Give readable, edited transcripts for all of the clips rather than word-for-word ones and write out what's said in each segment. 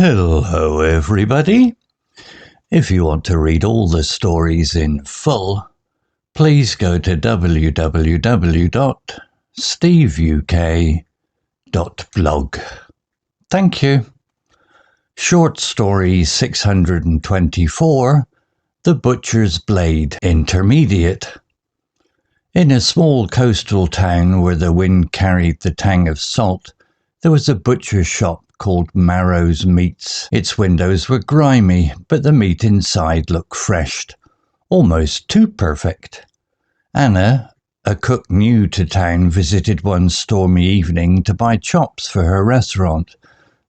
Hello everybody. If you want to read all the stories in full, please go to www.steveuk.blog. Thank you. Short story 624, The Butcher's Blade, Intermediate. In a small coastal town where the wind carried the tang of salt, there was a butcher's shop called Marrow's Meats. Its windows were grimy, but the meat inside looked fresh, almost too perfect. Anna, a cook new to town, visited one stormy evening to buy chops for her restaurant.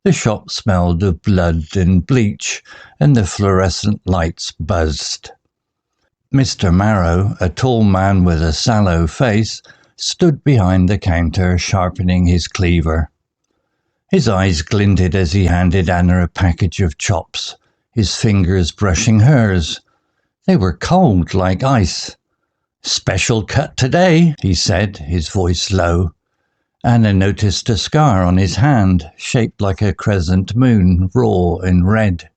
The shop smelled of blood and bleach, and the fluorescent lights buzzed. Mr. Marrow, a tall man with a sallow face, stood behind the counter sharpening his cleaver. His eyes glinted as he handed Anna a package of chops, his fingers brushing hers. They were cold like ice. "Special cut today," he said, his voice low. Anna noticed a scar on his hand, shaped like a crescent moon, raw and red.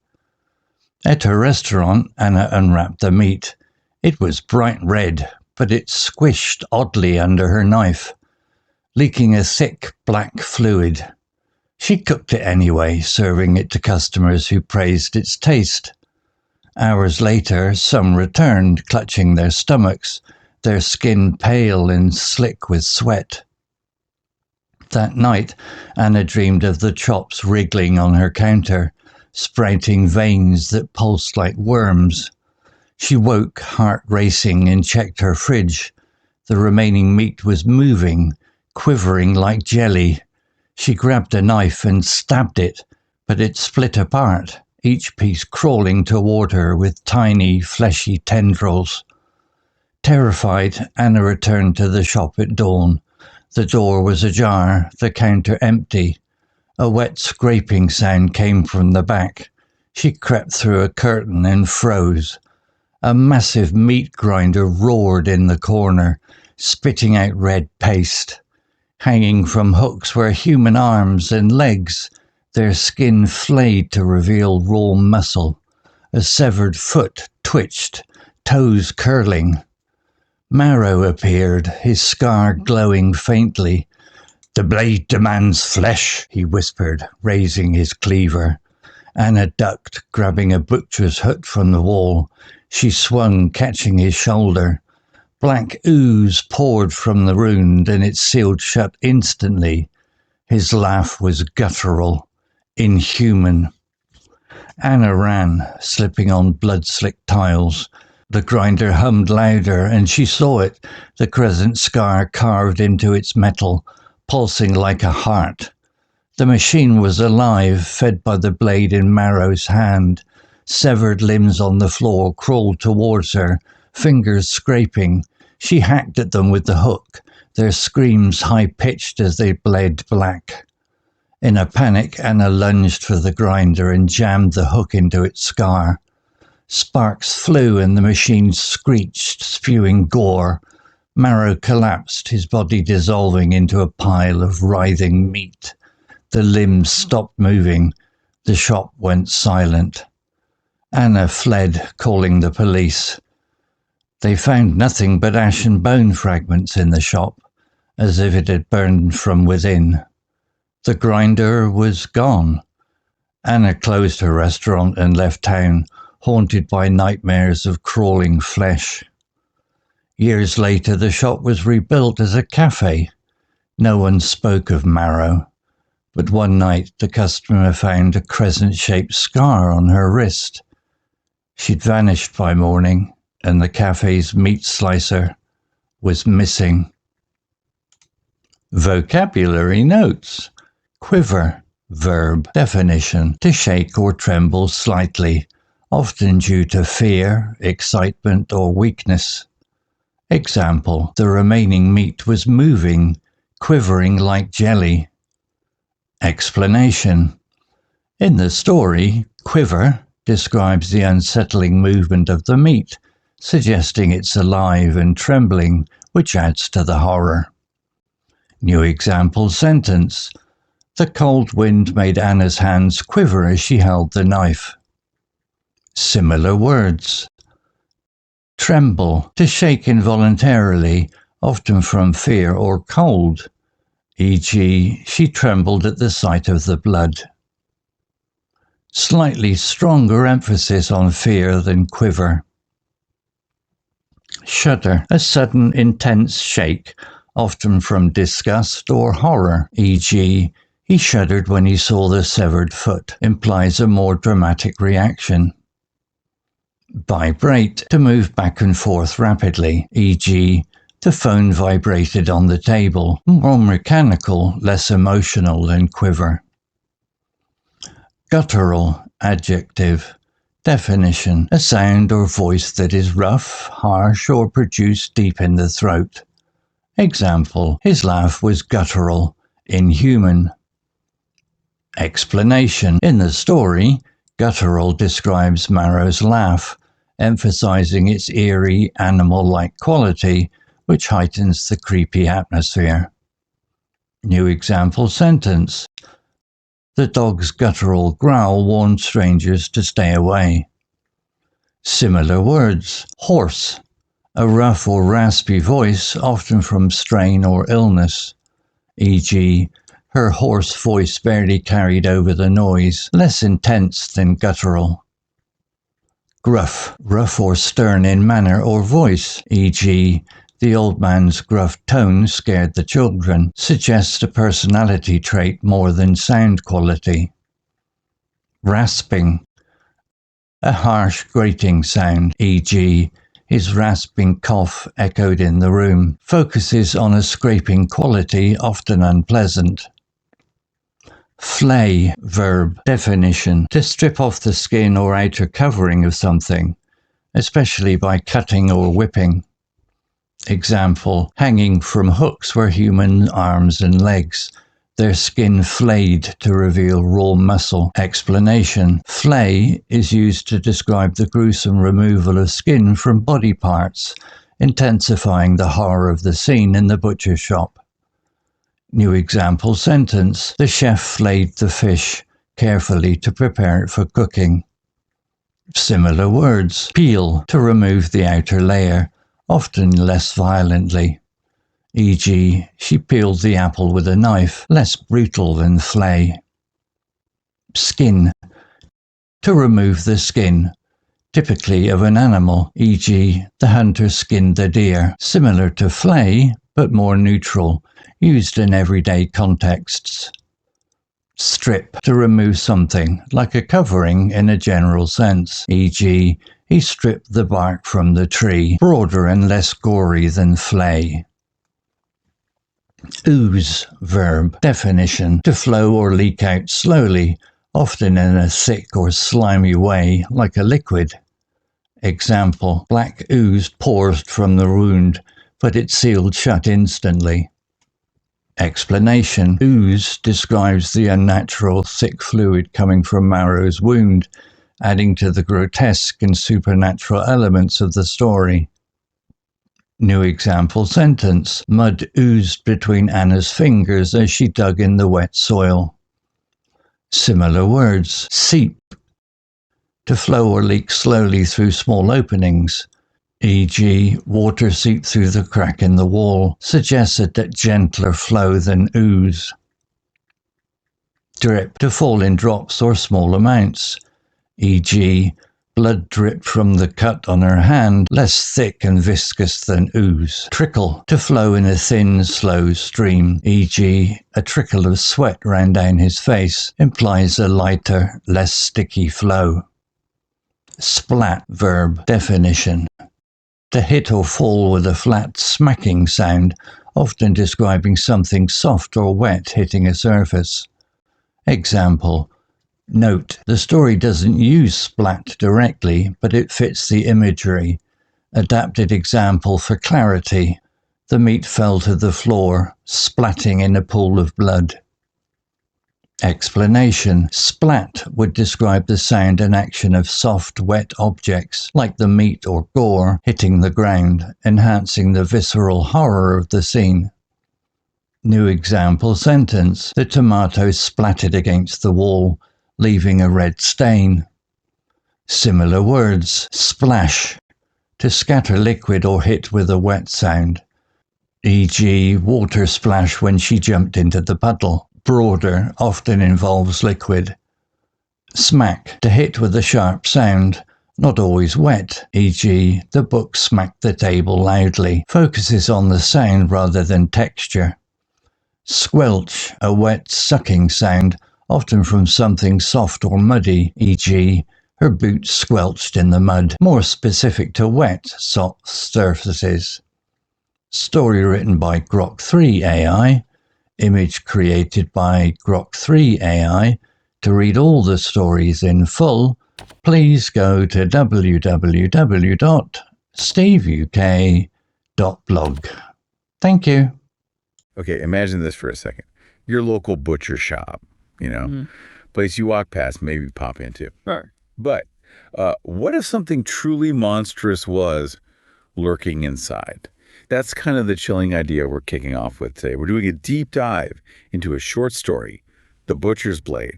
At her restaurant, Anna unwrapped the meat. It was bright red, but it squished oddly under her knife, leaking a thick black fluid. She cooked it anyway, serving it to customers who praised its taste. Hours later, some returned, clutching their stomachs, their skin pale and slick with sweat. That night, Anna dreamed of the chops wriggling on her counter, sprouting veins that pulsed like worms. She woke, heart racing, and checked her fridge. The remaining meat was moving, quivering like jelly. She grabbed a knife and stabbed it, but it split apart, each piece crawling toward her with tiny, fleshy tendrils. Terrified, Anna returned to the shop at dawn. The door was ajar, the counter empty. A wet scraping sound came from the back. She crept through a curtain and froze. A massive meat grinder roared in the corner, spitting out red paste. Hanging from hooks were human arms and legs, their skin flayed to reveal raw muscle. A severed foot twitched, toes curling. Marrow appeared, his scar glowing faintly. "The blade demands flesh," he whispered, raising his cleaver. Anna ducked, grabbing a butcher's hook from the wall. She swung, catching his shoulder. Black ooze poured from the wound, and it sealed shut instantly. His laugh was guttural, inhuman. Anna ran, slipping on blood-slicked tiles. The grinder hummed louder, and she saw it, the crescent scar carved into its metal, pulsing like a heart. The machine was alive, fed by the blade in Marrow's hand. Severed limbs on the floor crawled towards her, fingers scraping. She hacked at them with the hook, their screams high-pitched as they bled black. In a panic, Anna lunged for the grinder and jammed the hook into its scar. Sparks flew and the machine screeched, spewing gore. Marrow collapsed, his body dissolving into a pile of writhing meat. The limbs stopped moving. The shop went silent. Anna fled, calling the police. They found nothing but ash and bone fragments in the shop, as if it had burned from within. The grinder was gone. Anna closed her restaurant and left town, haunted by nightmares of crawling flesh. Years later, the shop was rebuilt as a cafe. No one spoke of Marrow, but one night the customer found a crescent-shaped scar on her wrist. She'd vanished by morning, and the cafe's meat slicer was missing. Vocabulary notes. Quiver, verb, definition, to shake or tremble slightly, often due to fear, excitement, or weakness. Example, the remaining meat was moving, quivering like jelly. Explanation. In the story, quiver describes the unsettling movement of the meat, suggesting it's alive and trembling, which adds to the horror. New example sentence. The cold wind made Anna's hands quiver as she held the knife. Similar words. Tremble, to shake involuntarily, often from fear or cold, e.g., she trembled at the sight of the blood. Slightly stronger emphasis on fear than quiver. Shudder, a sudden intense shake, often from disgust or horror, e.g., he shuddered when he saw the severed foot, implies a more dramatic reaction. Vibrate, to move back and forth rapidly, e.g., the phone vibrated on the table, more mechanical, less emotional than quiver. Guttural, adjective. Definition, a sound or voice that is rough, harsh, or produced deep in the throat. Example, his laugh was guttural, inhuman. Explanation, in the story, guttural describes Marrow's laugh, emphasizing its eerie, animal-like quality, which heightens the creepy atmosphere. New example sentence. The dog's guttural growl warned strangers to stay away. Similar words. Hoarse, a rough or raspy voice, often from strain or illness, e.g., her hoarse voice barely carried over the noise, less intense than guttural. Gruff, rough or stern in manner or voice, e.g., the old man's gruff tone scared the children, suggests a personality trait more than sound quality. Rasping, a harsh grating sound, e.g., his rasping cough echoed in the room, focuses on a scraping quality, often unpleasant. Flay, verb. Definition, to strip off the skin or outer covering of something, especially by cutting or whipping. Example, hanging from hooks were human arms and legs, their skin flayed to reveal raw muscle. Explanation, flay is used to describe the gruesome removal of skin from body parts, intensifying the horror of the scene in the butcher shop. New example sentence, the chef flayed the fish carefully to prepare it for cooking. Similar words, peel, to remove the outer layer, often less violently, e.g., she peeled the apple with a knife, less brutal than flay. Skin, to remove the skin, typically of an animal, e.g., the hunter skinned the deer, similar to flay, but more neutral, used in everyday contexts. Strip, to remove something, like a covering in a general sense, e.g., he stripped the bark from the tree, broader and less gory than flay. Ooze, verb. Definition, to flow or leak out slowly, often in a thick or slimy way, like a liquid. Example, black ooze poured from the wound, but it sealed shut instantly. Explanation, ooze describes the unnatural, thick fluid coming from Marrow's wound, adding to the grotesque and supernatural elements of the story. New example sentence, mud oozed between Anna's fingers as she dug in the wet soil. Similar words, seep, to flow or leak slowly through small openings, e.g., water seeped through the crack in the wall, suggested that gentler flow than ooze. Drip, to fall in drops or small amounts, e.g., blood dripped from the cut on her hand, less thick and viscous than ooze. Trickle, to flow in a thin, slow stream, e.g., a trickle of sweat ran down his face, implies a lighter, less sticky flow. Splat, verb. Definition, to hit or fall with a flat, smacking sound, often describing something soft or wet hitting a surface. Example, note, the story doesn't use splat directly, but it fits the imagery. Adapted example for clarity. The meat fell to the floor, splatting in a pool of blood. Explanation, splat would describe the sound and action of soft, wet objects, like the meat or gore, hitting the ground, enhancing the visceral horror of the scene. New example sentence. The tomato splattered against the wall, leaving a red stain. Similar words. Splash. To scatter liquid or hit with a wet sound. E.g., water splash when she jumped into the puddle. Broader often involves liquid. Smack. To hit with a sharp sound. Not always wet, e.g., the book smacked the table loudly, focuses on the sound rather than texture. Squelch, a wet sucking sound, often from something soft or muddy, e.g., her boots squelched in the mud, more specific to wet, soft surfaces. Story written by Grok 3 AI, image created by Grok 3 AI. To read all the stories in full, please go to www.steveuk.blog. Thank you. Okay, imagine this for a second. Your local butcher shop, place you walk past, maybe pop into. Sure. But what if something truly monstrous was lurking inside? That's kind of the chilling idea we're kicking off with today. We're doing a deep dive into a short story, The Butcher's Blade,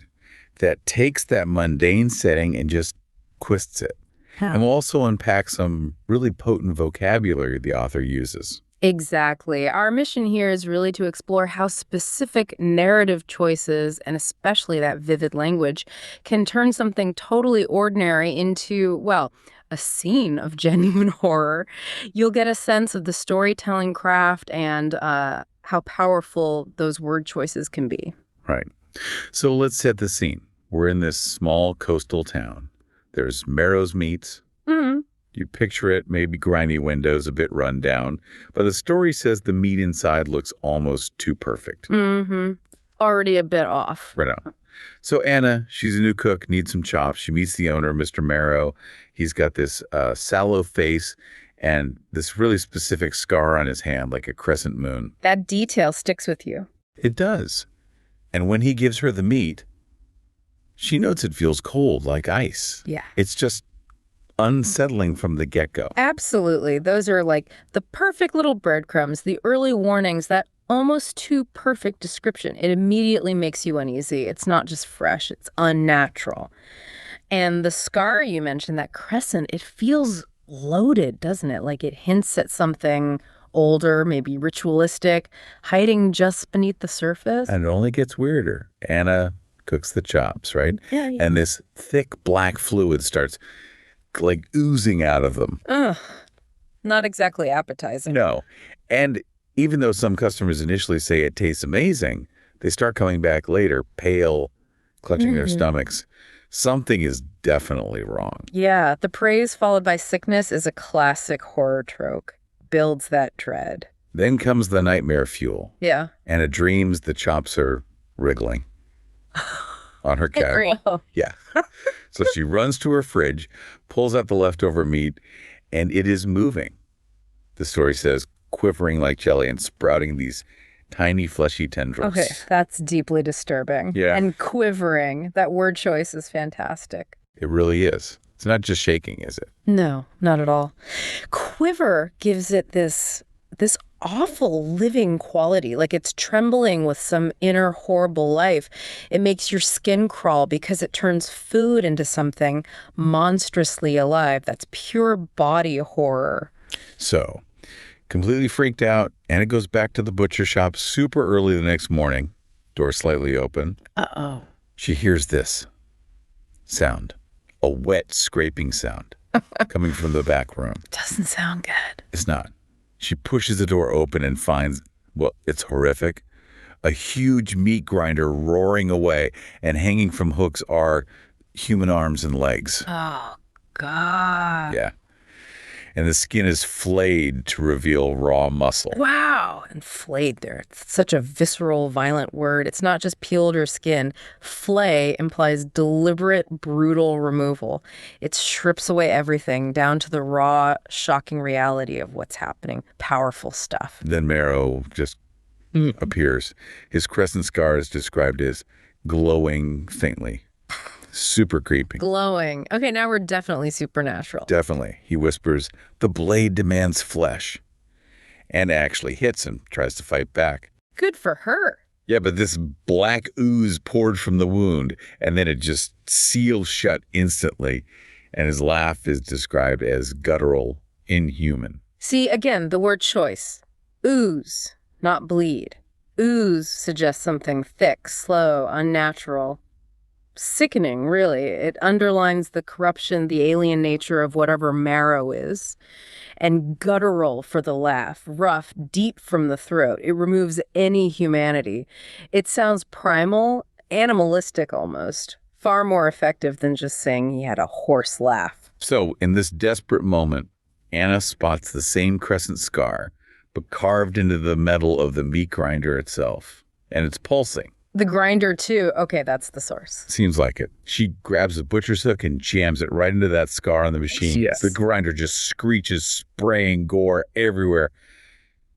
that takes that mundane setting and just twists it. And we'll also unpack some really potent vocabulary the author uses. Exactly. Our mission here is really to explore how specific narrative choices, and especially that vivid language, can turn something totally ordinary into, well, a scene of genuine horror. You'll get a sense of the storytelling craft and how powerful those word choices can be. Right. So let's set the scene. We're in this small coastal town. There's Marrow's Meats. Mm-hmm. You picture it, maybe grimy windows, a bit run down. But the story says the meat inside looks almost too perfect. Mm-hmm. Already a bit off. Right on. So Anna, she's a new cook, needs some chops. She meets the owner, Mr. Marrow. He's got this sallow face and this really specific scar on his hand, like a crescent moon. That detail sticks with you. It does. And when he gives her the meat, she notes it feels cold, like ice. Yeah. It's just unsettling from the get-go. Absolutely. Those are like the perfect little breadcrumbs, the early warnings, that almost too perfect description. It immediately makes you uneasy. It's not just fresh, it's unnatural. And the scar you mentioned, that crescent, it feels loaded, doesn't it? Like it hints at something older, maybe ritualistic, hiding just beneath the surface. And it only gets weirder. Anna cooks the chops, right? Yeah. And this thick black fluid starts like oozing out of them. Ugh, not exactly appetizing. No. And even though some customers initially say it tastes amazing, they start coming back later, pale, clutching their stomachs. Something is definitely wrong. Yeah, the praise followed by sickness is a classic horror trope. Builds that dread. Then comes the nightmare fuel. Yeah. Anna dreams the chops are wriggling on her couch. Yeah. So she runs to her fridge, pulls out the leftover meat, and it is moving. The story says, quivering like jelly and sprouting these tiny fleshy tendrils. Okay, that's deeply disturbing. Yeah. And quivering, that word choice is fantastic. It really is. It's not just shaking, is it? No, not at all. Quiver gives it this awful living quality, like it's trembling with some inner horrible life. It makes your skin crawl because it turns food into something monstrously alive. That's pure body horror. So, completely freaked out, Anna goes back to the butcher shop super early the next morning, door slightly open. Uh-oh. She hears this sound, a wet scraping sound coming from the back room. Doesn't sound good. It's not. She pushes the door open and finds, well, it's horrific, a huge meat grinder roaring away, and hanging from hooks are human arms and legs. Oh, God. Yeah. And the skin is flayed to reveal raw muscle. Wow. And flayed there. It's such a visceral, violent word. It's not just peeled or skin. Flay implies deliberate, brutal removal. It strips away everything down to the raw, shocking reality of what's happening. Powerful stuff. Then Marrow just appears. His crescent scar is described as glowing faintly. Super creepy. Glowing. Okay, now we're definitely supernatural. Definitely. He whispers, "The blade demands flesh." Anna actually hits him, tries to fight back. Good for her. Yeah, but this black ooze poured from the wound, and then it just seals shut instantly. And his laugh is described as guttural, inhuman. See, again, the word choice. Ooze, not bleed. Ooze suggests something thick, slow, unnatural. Sickening, really. It underlines the corruption, the alien nature of whatever marrow is. And guttural for the laugh, rough, deep from the throat. It removes any humanity. It sounds primal, animalistic almost. Far more effective than just saying he had a hoarse laugh. So, in this desperate moment, Anna spots the same crescent scar, but carved into the metal of the meat grinder itself. And it's pulsing. The grinder, too. Okay, that's the source. Seems like it. She grabs a butcher's hook and jams it right into that scar on the machine. Yes. The grinder just screeches, spraying gore everywhere.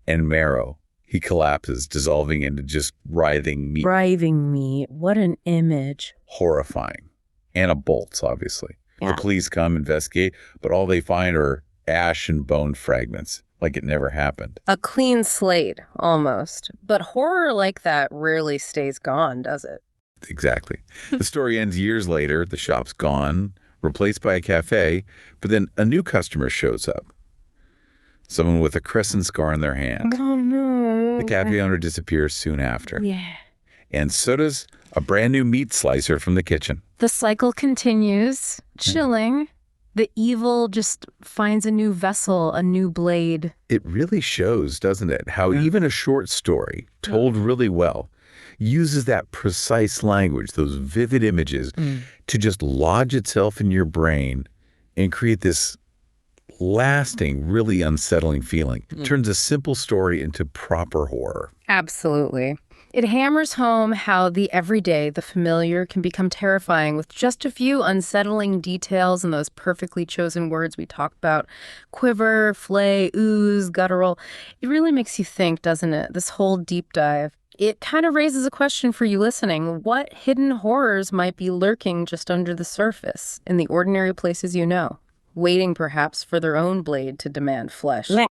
And Marrow, he collapses, dissolving into just writhing meat. Writhing meat. What an image. Horrifying. Anna bolts, obviously. Yeah. The police come, investigate, but all they find are ash and bone fragments, like it never happened. A clean slate, almost. But horror like that rarely stays gone, does it? Exactly. The story ends years later. The shop's gone, replaced by a cafe, but then a new customer shows up. Someone with a crescent scar in their hand. Oh, no. The cafe owner disappears soon after. Yeah. And so does a brand new meat slicer from the kitchen. The cycle continues. Chilling. The evil just finds a new vessel, a new blade. It really shows, doesn't it, how even a short story, told really well, uses that precise language, those vivid images, to just lodge itself in your brain and create this lasting, really unsettling feeling. Turns a simple story into proper horror. Absolutely. It hammers home how the everyday, the familiar, can become terrifying with just a few unsettling details and those perfectly chosen words we talked about. Quiver, flay, ooze, guttural. It really makes you think, doesn't it? This whole deep dive. It kind of raises a question for you listening. What hidden horrors might be lurking just under the surface in the ordinary places you know, waiting perhaps for their own blade to demand flesh?